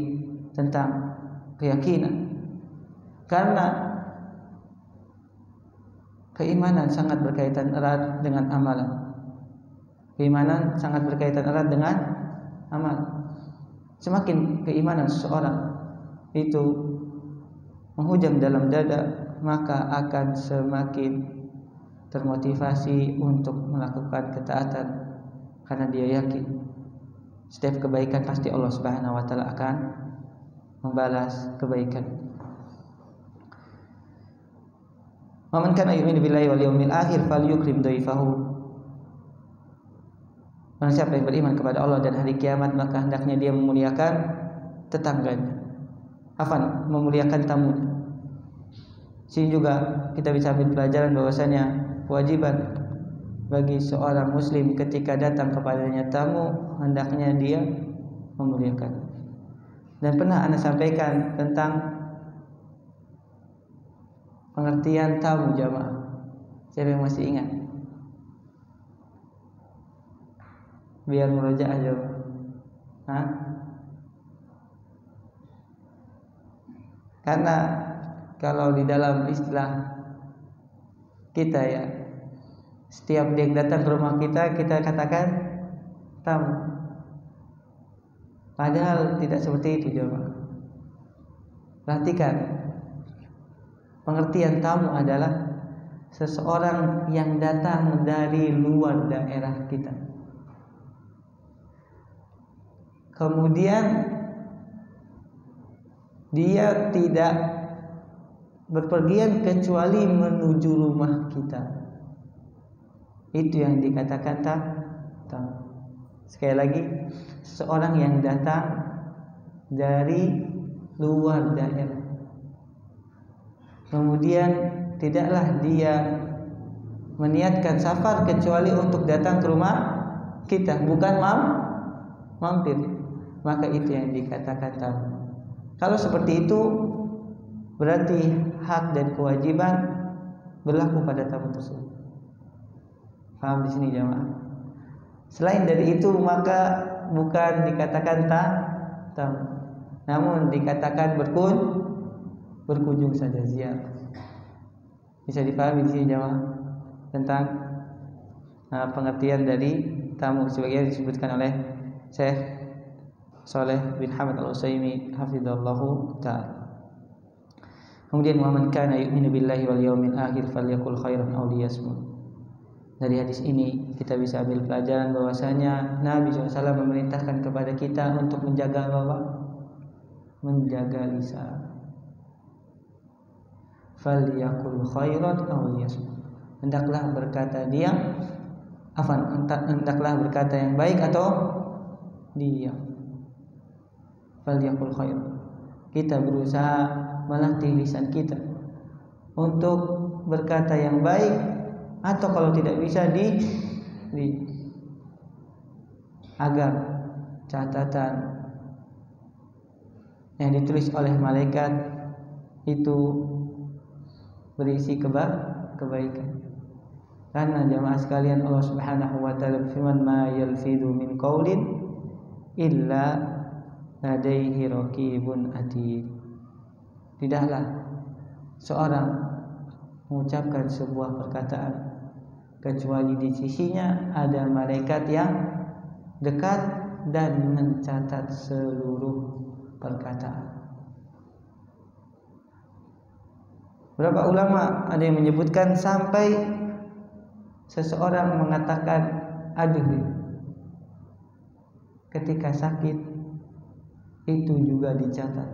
tentang keyakinan, karena keimanan sangat berkaitan erat dengan amalan. Keimanan sangat berkaitan erat dengan amal. Semakin keimanan seseorang itu menghujam dalam dada, maka akan semakin termotivasi untuk melakukan ketaatan, karena dia yakin setiap kebaikan pasti Allah Subhanahu wa taala akan membalas kebaikan. Wa man kana yu'minu billahi wal yawmil akhir falyukrim dhaifahu. Barang siapa yang beriman kepada Allah dan hari kiamat, maka hendaknya dia memuliakan tetangganya. Memuliakan tamunya. Sini juga kita bisa ambil pelajaran bahwasanya kewajiban bagi seorang muslim ketika datang kepadanya tamu, hendaknya dia memuliakan. Dan pernah Anda sampaikan tentang pengertian tamu, jamaah. Siapa yang masih ingat? Biar murojaah aja. Karena kalau di dalam istilah kita ya, setiap dia datang ke rumah kita katakan tamu. Padahal tidak seperti itu, jemaah. Perhatikan, pengertian tamu adalah seseorang yang datang dari luar daerah kita, kemudian dia tidak berpergian kecuali menuju rumah kita. Itu yang dikatakan tamu. Sekali lagi, seorang yang datang dari luar daerah, kemudian tidaklah dia meniatkan safar kecuali untuk datang ke rumah kita, bukan mampir, maka itu yang dikatakan tamu. Kalau seperti itu, berarti hak dan kewajiban berlaku pada tamu tersebut. Paham di sini, jamaah? Selain dari itu, maka bukan dikatakan tamu, namun dikatakan berkunjung saja, ziarah. Bisa dipahami di sini, jamaah, tentang pengertian dari tamu sebagian disebutkan oleh Syekh Saleh bin Hamad Al-Utsaimin hafizallahu ta'ala. Kemudian wa man kana yu'minu billahi wal yawmil akhir falyakul khairan aw liyasmut. Dari hadis ini kita bisa ambil pelajaran bahwasanya Nabi SAW memerintahkan kepada kita untuk menjaga apa? Menjaga lisan. Falyakul khairan aw liyasmut. Hendaklah berkata berkata yang baik atau diam. Falyakul khairan. Kita berusaha melatih lisan kita untuk berkata yang baik, atau kalau tidak bisa agar catatan yang ditulis oleh malaikat itu berisi kebaikan. Karena jamaah sekalian, Allah Subhanahu wa taala berfirman, ma yalfidu min qaulin illa ladaihi raqibun atid. Tidaklah seorang mengucapkan sebuah perkataan kecuali di sisinya ada malaikat yang dekat dan mencatat seluruh perkataan. Beberapa ulama ada yang menyebutkan sampai seseorang mengatakan aduh ketika sakit, itu juga dicatat.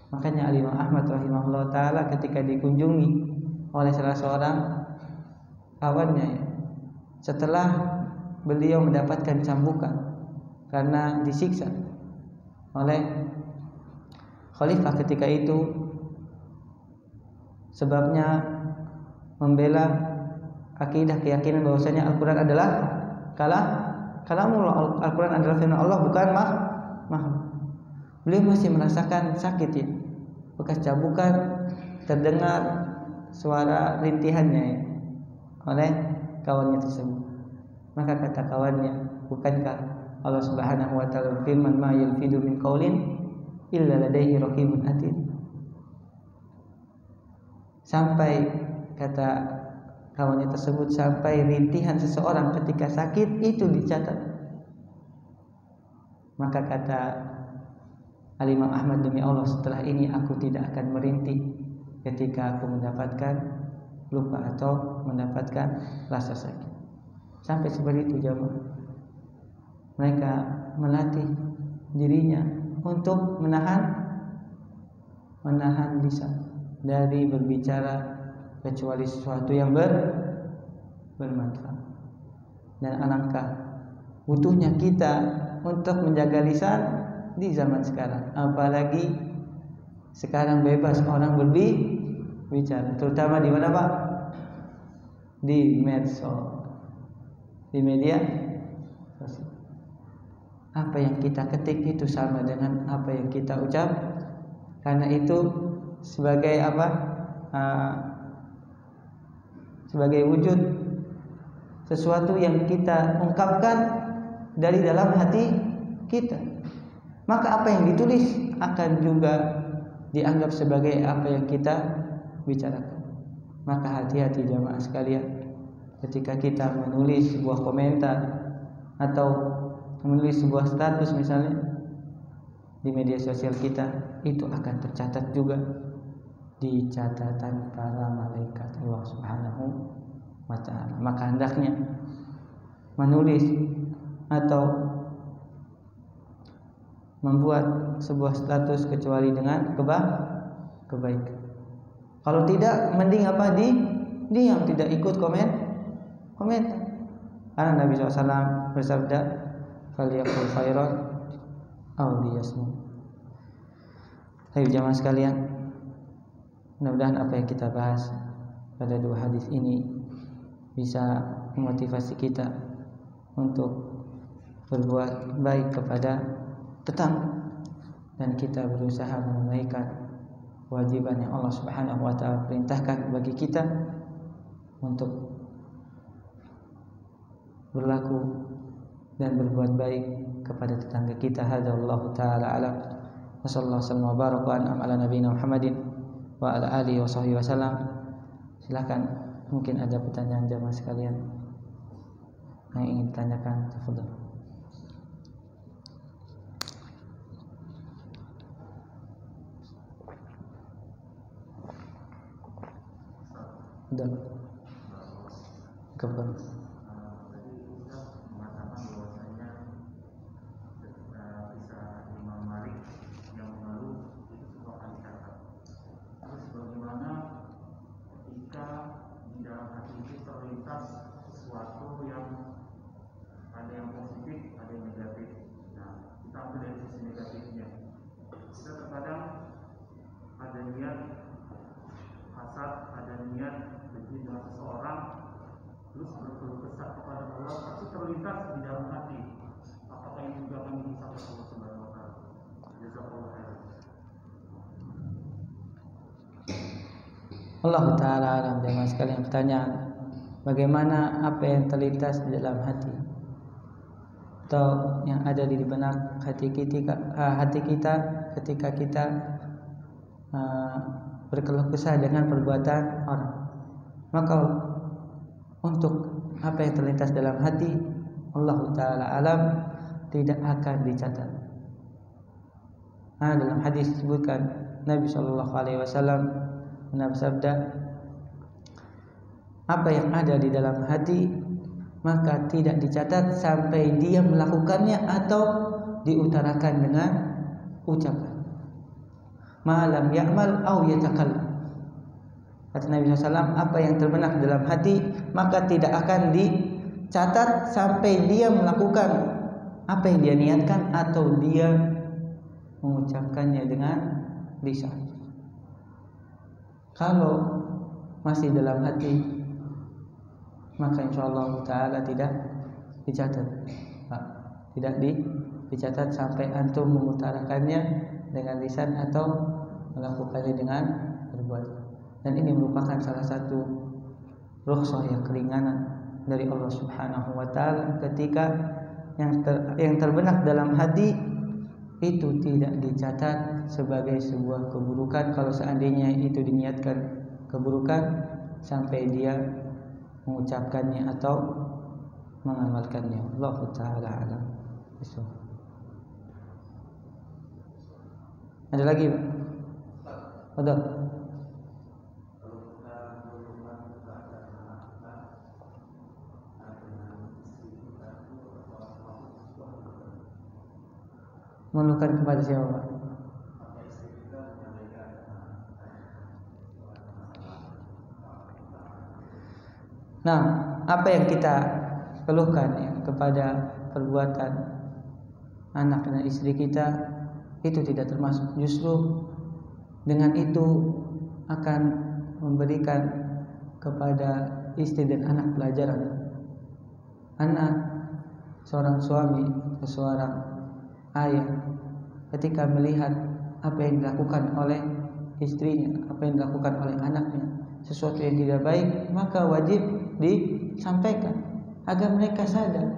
Makanya Imam Ahmad rahimahullah ta'ala ketika dikunjungi oleh salah seorang kawannya, setelah beliau mendapatkan cambukan karena disiksa oleh khalifah ketika itu, sebabnya membela akidah keyakinan bahwasanya Al-Quran adalah kalamullah, Al-Quran adalah firman Allah, bukan makhluk. Beliau masih merasakan sakit ya, bekas cabukan, terdengar suara rintihannya ya, oleh kawannya tersebut. Maka kata kawannya, bukankah Allah Subhanahu wa taala berfirman, ma yalfidu min qaulin illa ladaihi raqibun atid. Sampai kata kawannya tersebut, sampai rintihan seseorang ketika sakit itu dicatat. Maka kata Al-Imam Ahmad, demi Allah setelah ini aku tidak akan merintih ketika aku mendapatkan luka atau mendapatkan rasa sakit. Sampai seperti itu jamaah. Mereka melatih dirinya untuk menahan lisan dari berbicara kecuali sesuatu yang bermanfaat. Dan alangkah butuhnya kita untuk menjaga lisan di zaman sekarang, apalagi sekarang bebas orang berbicara, terutama di mana Pak? Di medsos, di media sosial. Apa yang kita ketik itu sama dengan apa yang kita ucap. Karena itu sebagai apa? Sebagai wujud sesuatu yang kita ungkapkan dari dalam hati kita. Maka apa yang ditulis akan juga dianggap sebagai apa yang kita bicarakan. Maka hati-hati jamaah sekalian, ketika kita menulis sebuah komentar atau menulis sebuah status misalnya di media sosial kita, itu akan tercatat juga di catatan para malaikat Allah Subhanahu wa taala. Maka hendaknya menulis atau membuat sebuah status kecuali dengan kebaikan. Kalau tidak, mending apa? Diam, tidak ikut komentar. Karena Nabi SAW bersabda, "Falyaqul khairan aw liyasmut." Hai jamaah sekalian, mudah-mudahan apa yang kita bahas pada dua hadis ini bisa memotivasi kita untuk berbuat baik kepada tetangga, dan kita berusaha menunaikan kewajiban yang Allah Subhanahu wa taala perintahkan bagi kita untuk berlaku dan berbuat baik kepada tetangga kita. Hadza wallahu taala alam. Wassallallahu wa baraka ala nabiyina Muhammadin wa ala alihi wa sahbihi wasallam. Silakan, mungkin ada pertanyaan jamaah sekalian yang ingin ditanyakan. Tafadhol. Udah. Kapan? Allah Ta'ala alam. Dengan sekalian pertanyaan, bagaimana apa yang terlintas di dalam hati atau yang ada di benak hati kita ketika kita berkeluh kesah dengan perbuatan orang. Maka untuk apa yang terlintas dalam hati, Allah Ta'ala alam, tidak akan dicatat. Dalam hadis disebutkan Nabi SAW bersabda, apa yang ada di dalam hati maka tidak dicatat sampai dia melakukannya atau diutarakan dengan ucapan. Malam ya'mal au yatakallam. Kata Nabi SAW, apa yang terbenak dalam hati maka tidak akan dicatat sampai dia melakukan apa yang dia niatkan atau dia mengucapkannya dengan lisan. Kalau masih dalam hati, maka insyaallah taala tidak dicatat, tidak dicatat sampai antum mengutarakannya dengan lisan atau melakukannya dengan perbuatan. Dan ini merupakan salah satu rukhsah, yang keringanan dari Allah Subhanahu wa taala ketika yang terbenak dalam hati itu tidak dicatat sebagai sebuah keburukan kalau seandainya itu diniatkan keburukan sampai dia mengucapkannya atau mengamalkannya. Allah taala alam. Ada lagi, Pak? Ada. Mengeluhkan kepada siapa, Pak? Nah, apa yang kita keluhkan ya, kepada perbuatan anak dan istri kita itu tidak termasuk. Justru dengan itu akan memberikan kepada istri dan anak pelajaran. Anak, seorang suami, seorang ayah, ketika melihat apa yang dilakukan oleh istrinya, apa yang dilakukan oleh anaknya, sesuatu yang tidak baik, maka wajib disampaikan agar mereka sadar,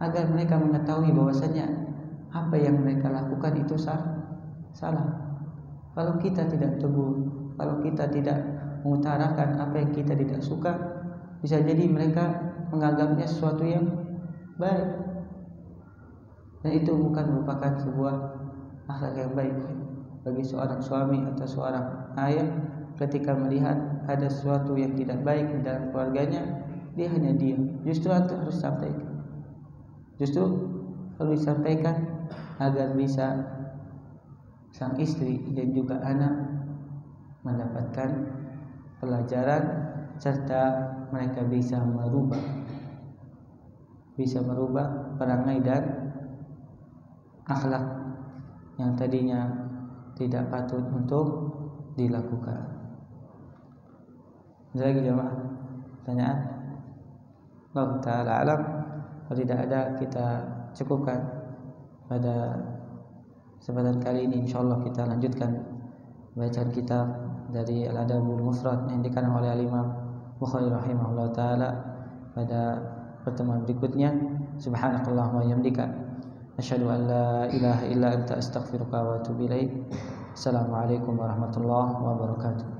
agar mereka mengetahui bahwasanya apa yang mereka lakukan itu salah. Kalau kita tidak tegur, kalau kita tidak mengutarakan apa yang kita tidak suka, bisa jadi mereka menganggapnya sesuatu yang baik, dan itu bukan merupakan sebuah akhlak yang baik bagi seorang suami atau seorang ayah. Ketika melihat ada sesuatu yang tidak baik di dalam keluarganya, dia hanya diam. Justru harus sampaikan. Justru harus disampaikan agar bisa sang istri dan juga anak mendapatkan pelajaran serta mereka bisa merubah perangai dan akhlak yang tadinya tidak patut untuk dilakukan. Ada lagi jemaah pertanyaan? Allah taala alam. Kalau tidak ada, kita cukupkan pada kesempatan kali ini. Insyaallah kita lanjutkan bacaan kitab dari Al-Adabul Mufrad yang dikarang oleh Al-Imam Bukhari rahimahullah taala pada pertemuan berikutnya. Subhanakallahumma wa bihamdika asyhadu an la ilaha illa anta astaghfiruka wa atubu ilaik. Assalamualaikum warahmatullahi wabarakatuh.